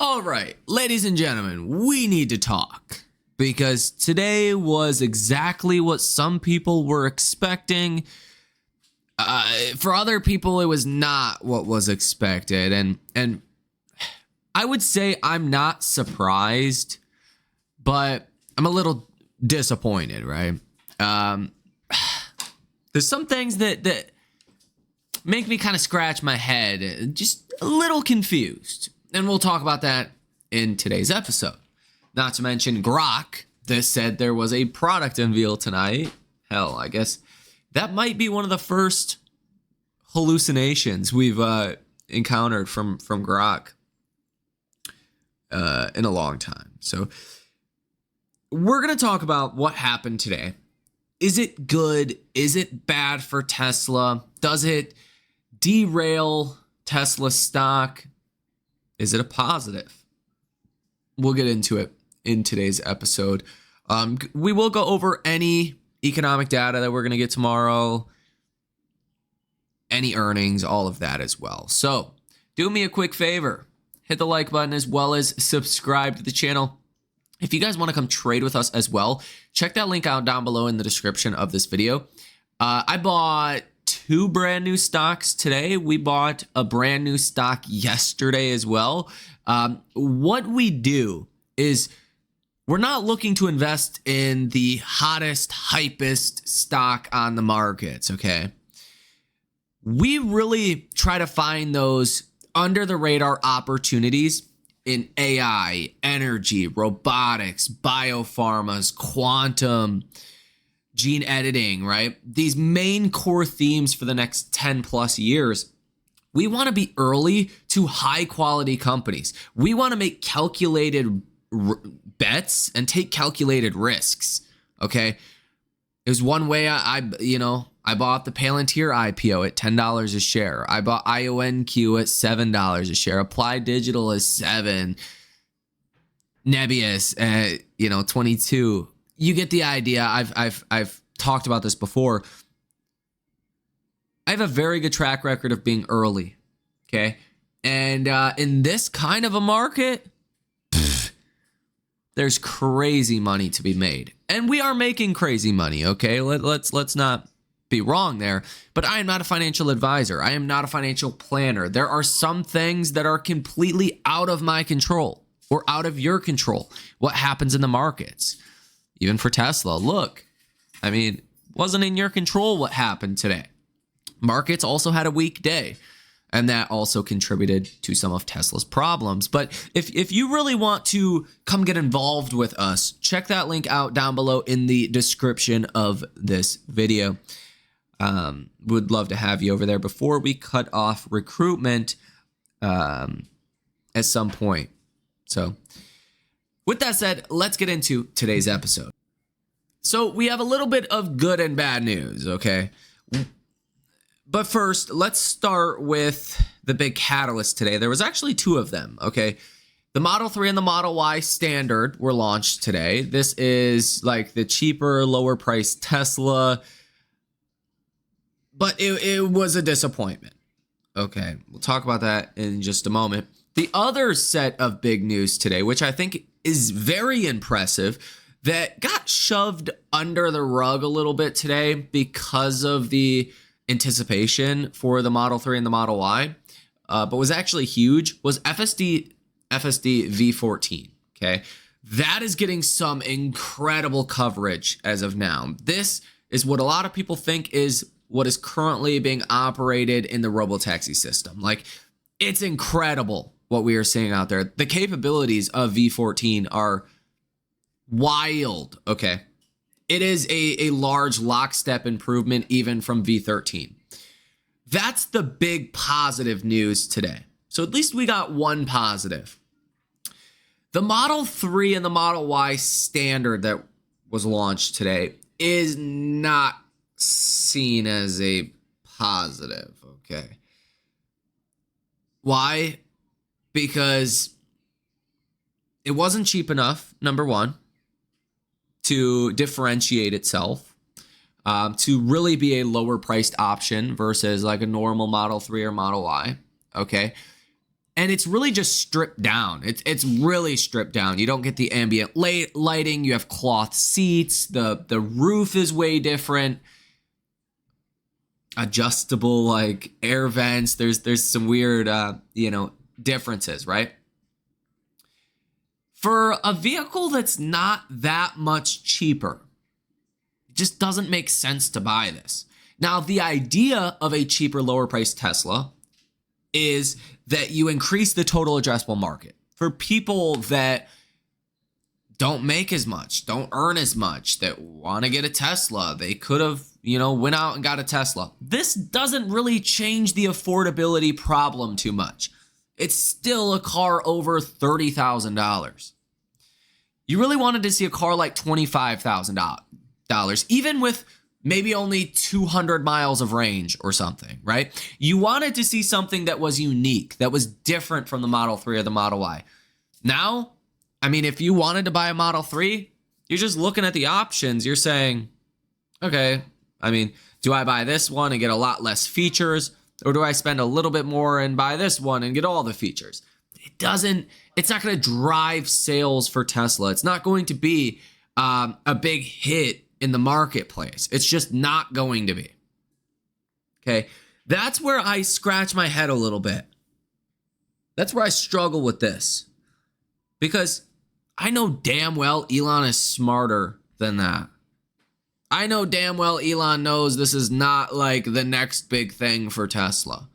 All right, ladies and gentlemen, we need to talk because today was exactly what some people were expecting. For other people, it was not what was expected, and I would say I'm not surprised, but I'm a little disappointed, right? There's some things that make me kind of scratch my head, just a little confused. And we'll talk about that in today's episode. Not to mention Grok that said there was a product unveil tonight. Hell, I guess that might be one of the first hallucinations we've encountered from Grok in a long time. So we're going to talk about what happened today. Is it good? Is it bad for Tesla? Does it derail Tesla stock? Is it a positive? We'll get into it in today's episode. We will go over any economic data that we're going to get tomorrow, any earnings, all of that as well. So do me a quick favor. Hit the like button as well as subscribe to the channel. If you guys want to come trade with us as well, check that link out down below in the description of this video. I bought 2 brand new stocks today. We bought a brand new stock yesterday as well. What we do is we're not looking to invest in the hottest, hypest stock on the markets, okay? We really try to find those under the radar opportunities in AI, energy, robotics, biopharmas, quantum, gene editing, right? These main core themes for the next 10 plus years. We want to be early to high quality companies. We want to make calculated bets and take calculated risks. Okay. There's one way I bought the Palantir IPO at $10 a share. I bought IONQ at $7 a share. Applied Digital is $7. Nebius at 22. You get the idea. I've talked about this before. I have a very good track record of being early, okay? And in this kind of a market, there's crazy money to be made. And we are making crazy money, okay? Let's not be wrong there. But I am not a financial advisor. I am not a financial planner. There are some things that are completely out of my control or out of your control. What happens in the markets? Even for Tesla, look, wasn't in your control what happened today. Markets also had a weak day, and that also contributed to some of Tesla's problems. But if you really want to come get involved with us, check that link out down below in the description of this video. Would love to have you over there before we cut off recruitment at some point. So with that said, let's get into today's episode. So we have a little bit of good and bad news, okay? But first, let's start with the big catalyst today. There was actually 2 of them, okay? The Model 3 and the Model Y Standard were launched today. This is like the cheaper, lower priced Tesla, but it was a disappointment. Okay, we'll talk about that in just a moment. The other set of big news today, which I think is very impressive, that got shoved under the rug a little bit today because of the anticipation for the Model 3 and the Model Y, but was actually huge, was FSD V14, okay? That is getting some incredible coverage as of now. This is what a lot of people think is what is currently being operated in the robotaxi system. Like, it's incredible what we are seeing out there. The capabilities of V14 are wild, okay? It is a large lockstep improvement even from V13. That's the big positive news today. So at least we got one positive. The Model 3 and the Model Y Standard that was launched today is not seen as a positive, okay? Why? Because it wasn't cheap enough, number one, to differentiate itself, to really be a lower priced option versus like a normal Model 3 or Model Y, okay? And it's really just stripped down. It's really stripped down. You don't get the ambient lighting. You have cloth seats. The roof is way different. Adjustable like air vents. There's some weird differences, right? For a vehicle that's not that much cheaper, it just doesn't make sense to buy this. Now, the idea of a cheaper, lower priced Tesla is that you increase the total addressable market. For people that don't make as much, don't earn as much, that want to get a Tesla, they could have, went out and got a Tesla. This doesn't really change the affordability problem too much. It's still a car over $30,000. You really wanted to see a car like $25,000, even with maybe only 200 miles of range or something, right? You wanted to see something that was unique, that was different from the Model 3 or the Model Y. Now, if you wanted to buy a Model 3, you're just looking at the options. You're saying, okay, do I buy this one and get a lot less features? Or do I spend a little bit more and buy this one and get all the features? It's not going to drive sales for Tesla. It's not going to be a big hit in the marketplace. It's just not going to be. Okay. That's where I scratch my head a little bit. That's where I struggle with this. Because I know damn well Elon is smarter than that. I know damn well Elon knows this is not like the next big thing for Tesla.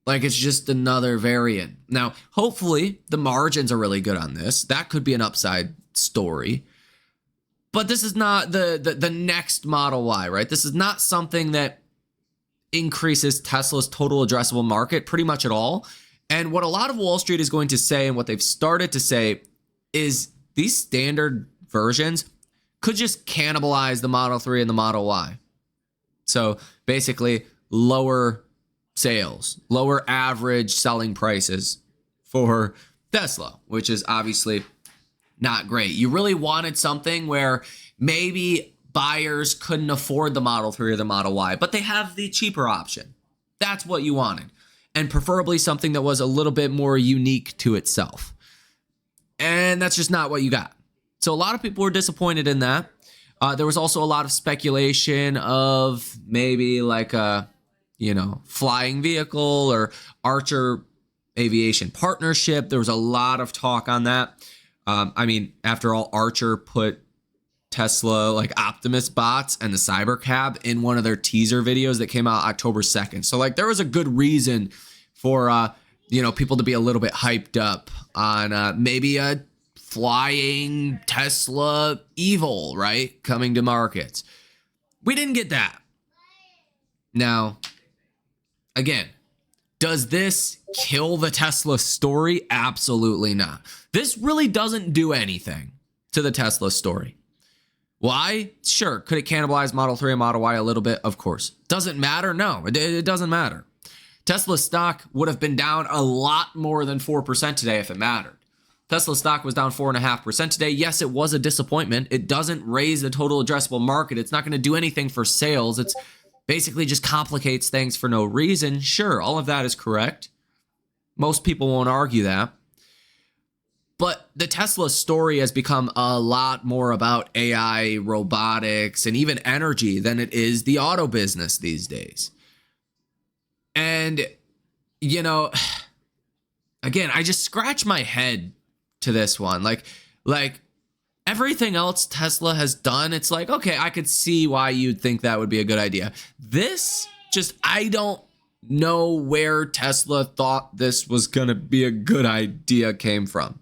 Like it's just another variant. Now, hopefully the margins are really good on this. That could be an upside story. But this is not the next Model Y, right? This is not something that increases Tesla's total addressable market pretty much at all. And what a lot of Wall Street is going to say, and what they've started to say, is these standard versions could just cannibalize the Model 3 and the Model Y. So basically lower sales, lower average selling prices for Tesla, which is obviously not great. You really wanted something where maybe buyers couldn't afford the Model 3 or the Model Y, but they have the cheaper option. That's what you wanted. And preferably something that was a little bit more unique to itself. And that's just not what you got. So a lot of people were disappointed in that. There was also a lot of speculation of maybe like a, flying vehicle or Archer Aviation partnership. There was a lot of talk on that. After all, Archer put Tesla like Optimus bots and the Cybercab in one of their teaser videos that came out October 2nd. So like there was a good reason for, people to be a little bit hyped up on maybe a flying Tesla Evil, right? Coming to markets. We didn't get that. Now, again, does this kill the Tesla story? Absolutely not. This really doesn't do anything to the Tesla story. Why? Sure. Could it cannibalize Model 3 and Model Y a little bit? Of course. Does it matter? No, it doesn't matter. Tesla stock would have been down a lot more than 4% today if it mattered. Tesla stock was down 4.5% today. Yes, it was a disappointment. It doesn't raise the total addressable market. It's not going to do anything for sales. It's basically just complicates things for no reason. Sure, all of that is correct. Most people won't argue that. But the Tesla story has become a lot more about AI, robotics, and even energy than it is the auto business these days. And, again, I just scratch my head to this one. Like everything else Tesla has done, it's like, okay, I could see why you'd think that would be a good idea. This just, I don't know where Tesla thought this was going to be a good idea came from.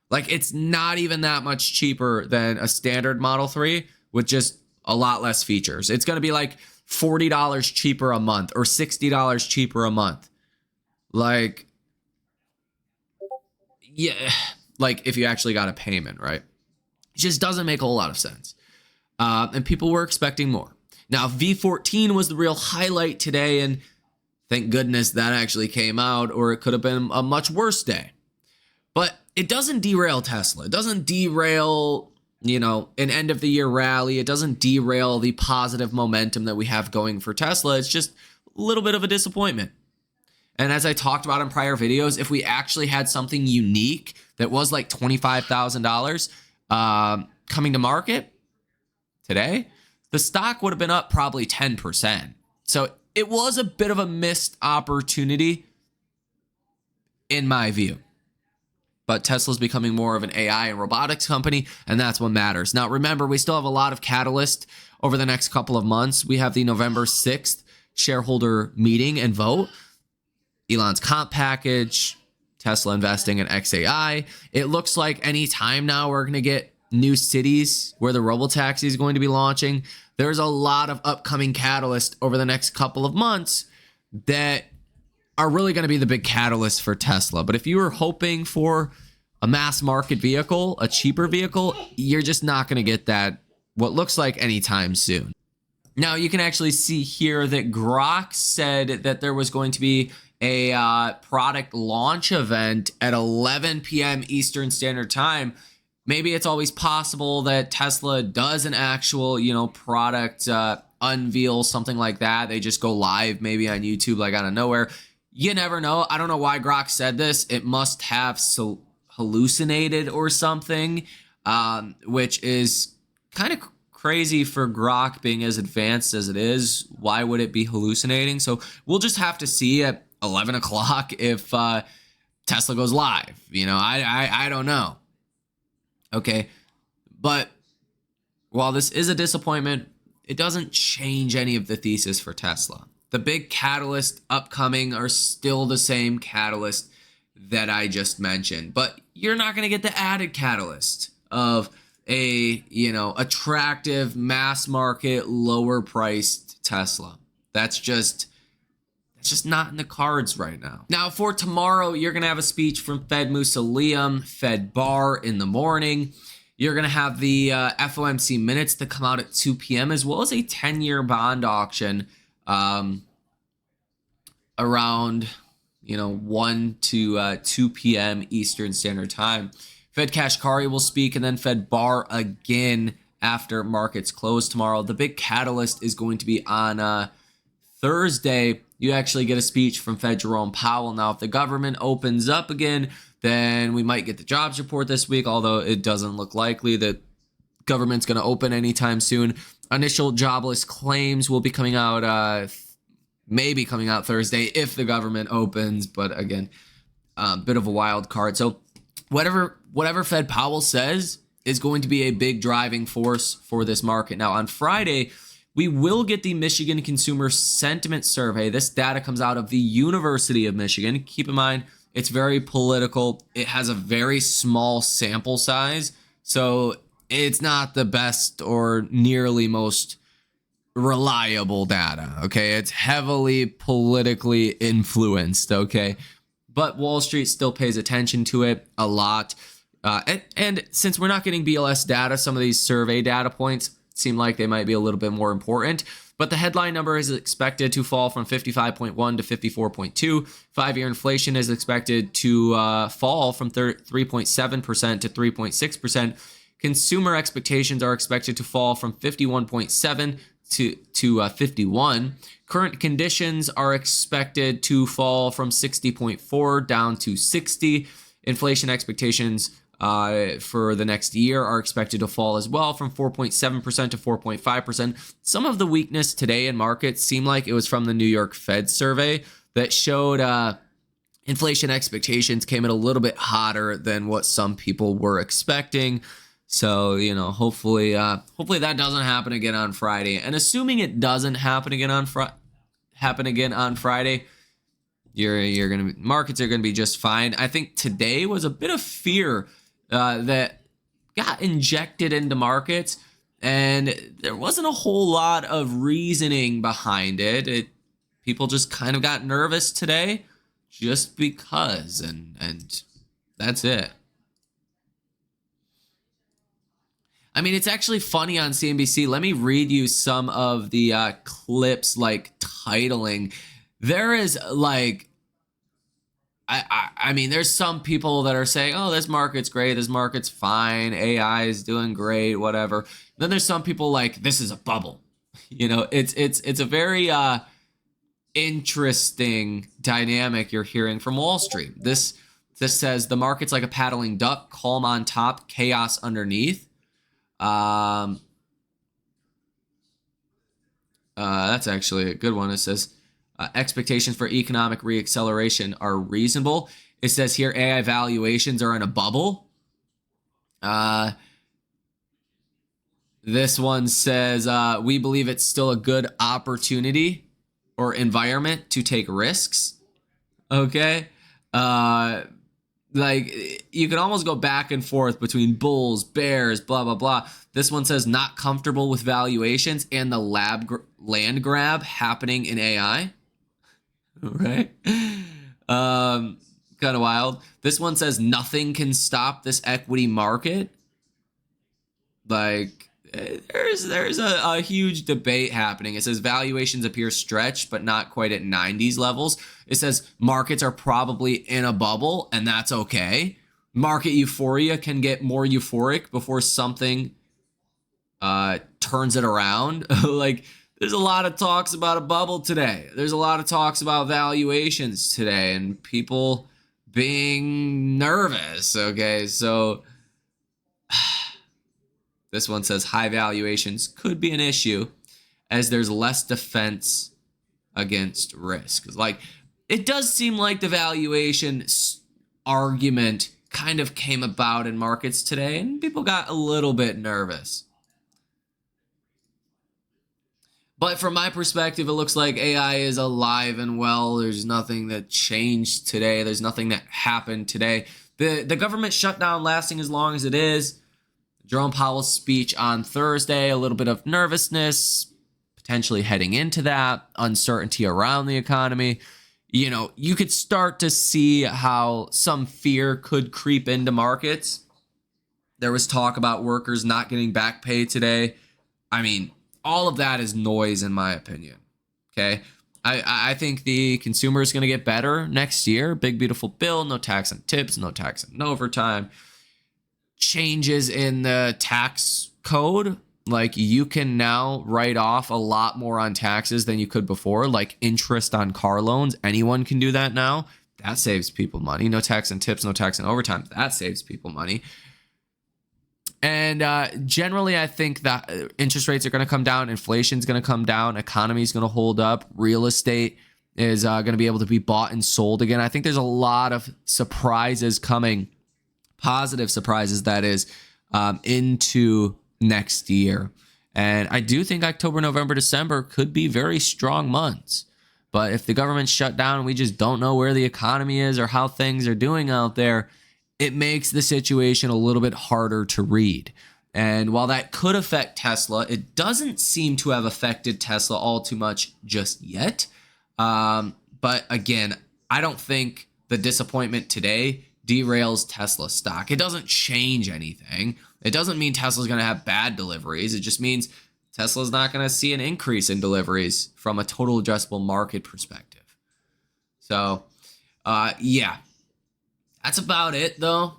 Like, it's not even that much cheaper than a standard Model 3 with just a lot less features. It's going to be like $40 cheaper a month or $60 cheaper a month. Like, yeah, like if you actually got a payment, right? It just doesn't make a whole lot of sense. And people were expecting more. Now, V14 was the real highlight today, and thank goodness that actually came out, or it could have been a much worse day. But it doesn't derail Tesla. It doesn't derail, an end of the year rally. It doesn't derail the positive momentum that we have going for Tesla. It's just a little bit of a disappointment. And as I talked about in prior videos, if we actually had something unique that was like $25,000 coming to market today, the stock would have been up probably 10%. So it was a bit of a missed opportunity in my view. But Tesla's becoming more of an AI and robotics company, and that's what matters. Now, remember, we still have a lot of catalyst over the next couple of months. We have the November 6th shareholder meeting and vote, Elon's comp package, Tesla investing in XAI. It looks like any time now we're going to get new cities where the robotaxi is going to be launching. There's a lot of upcoming catalysts over the next couple of months that are really going to be the big catalyst for Tesla. But if you were hoping for a mass market vehicle, a cheaper vehicle, you're just not going to get that what looks like anytime soon. Now, you can actually see here that Grok said that there was going to be a product launch event at 11 p.m. Eastern Standard Time. Maybe it's always possible that Tesla does an actual, product unveil, something like that. They just go live maybe on YouTube, like out of nowhere. You never know. I don't know why Grok said this. It must have hallucinated or something, which is kind of crazy for Grok being as advanced as it is. Why would it be hallucinating? So we'll just have to see at 11 o'clock if Tesla goes live. I don't know. Okay. But while this is a disappointment, it doesn't change any of the thesis for Tesla. The big catalyst upcoming are still the same catalyst that I just mentioned, but you're not going to get the added catalyst of a, attractive mass market, lower priced Tesla. That's just not in the cards right now. Now, for tomorrow, you're going to have a speech from Fed Mussolem, Fed Barr in the morning. You're going to have the FOMC minutes that come out at 2 p.m., as well as a 10-year bond auction around 1 to 2 p.m. Eastern Standard Time. Fed Kashkari will speak, and then Fed Barr again after markets close tomorrow. The big catalyst is going to be on Thursday. You actually get a speech from Fed Jerome Powell. Now, if the government opens up again, then we might get the jobs report this week, although it doesn't look likely that government's going to open anytime soon. Initial jobless claims will be coming out, maybe coming out Thursday if the government opens, but again, a bit of a wild card. So whatever Fed Powell says is going to be a big driving force for this market. Now, on Friday, we will get the Michigan Consumer Sentiment Survey. This data comes out of the University of Michigan. Keep in mind, it's very political. It has a very small sample size, so it's not the best or nearly most reliable data, okay? It's heavily politically influenced, okay? But Wall Street still pays attention to it a lot. And since we're not getting BLS data, some of these survey data points seem like they might be a little bit more important. But the headline number is expected to fall from 55.1 to 54.2. 5-year inflation is expected to fall from 3.7% to 3.6%. Consumer expectations are expected to fall from 51.7 to 51. Current conditions are expected to fall from 60.4 down to 60. Inflation expectations for the next year are expected to fall as well from 4.7% to 4.5%. Some of the weakness today in markets seemed like it was from the New York Fed survey that showed inflation expectations came in a little bit hotter than what some people were expecting. So, hopefully that doesn't happen again on Friday. And assuming it doesn't happen again on Friday, markets are gonna be just fine. I think today was a bit of fear that got injected into markets, and there wasn't a whole lot of reasoning behind it. People just kind of got nervous today just because, and that's it. I mean, it's actually funny on CNBC. Let me read you some of the clips, like titling. There is like, I mean, there's some people that are saying, oh, this market's great, this market's fine, AI is doing great, whatever. Then there's some people like, this is a bubble. It's a very interesting dynamic you're hearing from Wall Street. This says the market's like a paddling duck, calm on top, chaos underneath. That's actually a good one. It says expectations for economic reacceleration are reasonable. It says here AI valuations are in a bubble. This one says we believe it's still a good opportunity or environment to take risks. Okay. Like you can almost go back and forth between bulls, bears, blah, blah, blah. This one says not comfortable with valuations and the land grab happening in AI. Right? Kind of wild. This one says nothing can stop this equity market. Like there's a huge debate happening. It says valuations appear stretched, but not quite at 90s levels. It says markets are probably in a bubble, and that's okay. Market euphoria can get more euphoric before something turns it around. Like there's a lot of talks about a bubble today. There's a lot of talks about valuations today and people being nervous. Okay, so this one says high valuations could be an issue as there's less defense against risk. Like it does seem like the valuation argument kind of came about in markets today and people got a little bit nervous. But from my perspective, it looks like AI is alive and well. There's nothing that changed today. There's nothing that happened today. The government shutdown lasting as long as it is. Jerome Powell's speech on Thursday, a little bit of nervousness, potentially heading into that, uncertainty around the economy. You know, you could start to see how some fear could creep into markets. There was talk about workers not getting back pay today. I mean, all of that is noise in my opinion. Okay. I think the consumer is going to get better next year. Big, beautiful bill, no tax on tips, no tax on overtime. Changes in the tax code, like you can now write off a lot more on taxes than you could before, like interest on car loans. Anyone can do that now. That saves people money. No tax on tips, no tax on overtime. That saves people money. And generally, I think that interest rates are going to come down. Inflation is going to come down. Economy is going to hold up. Real estate is going to be able to be bought and sold again. I think there's a lot of surprises coming. Positive surprises, that is, into next year. And I do think October, November, December could be very strong months. But if the government's shut down and we just don't know where the economy is or how things are doing out there, it makes the situation a little bit harder to read. And while that could affect Tesla, it doesn't seem to have affected Tesla all too much just yet. But again, I don't think the disappointment today derails Tesla stock. It doesn't change anything. It doesn't mean Tesla's going to have bad deliveries. It just means Tesla's not going to see an increase in deliveries from a total addressable market perspective. So, yeah, that's about it, though.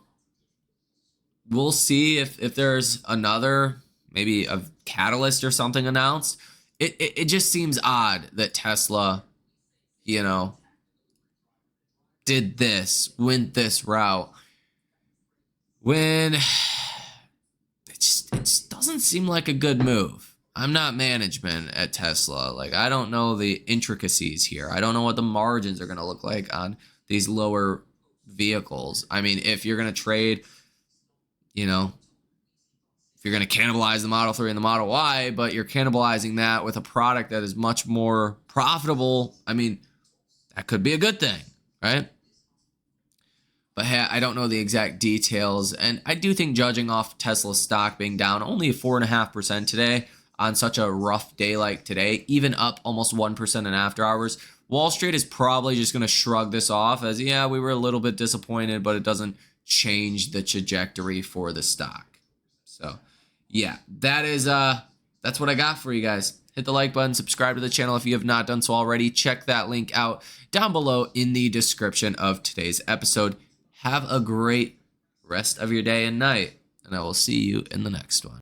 We'll see if there's another, maybe a catalyst or something announced. It just seems odd that Tesla, you know, did this, went this route, when it just doesn't seem like a good move. I'm not management at Tesla. Like, I don't know the intricacies here. I don't know what the margins are going to look like on these lower vehicles. I mean, if you're going to trade, you know, if you're going to cannibalize the Model 3 and the Model Y, but you're cannibalizing that with a product that is much more profitable, I mean, that could be a good thing, right? But hey, I don't know the exact details. And I do think, judging off Tesla stock being down only 4.5% today on such a rough day like today, even up almost 1% in after hours, Wall Street is probably just going to shrug this off as, yeah, we were a little bit disappointed, but it doesn't change the trajectory for the stock. So yeah, that's what I got for you guys. Hit the like button, subscribe to the channel if you have not done so already. Check that link out down below in the description of today's episode. Have a great rest of your day and night, and I will see you in the next one.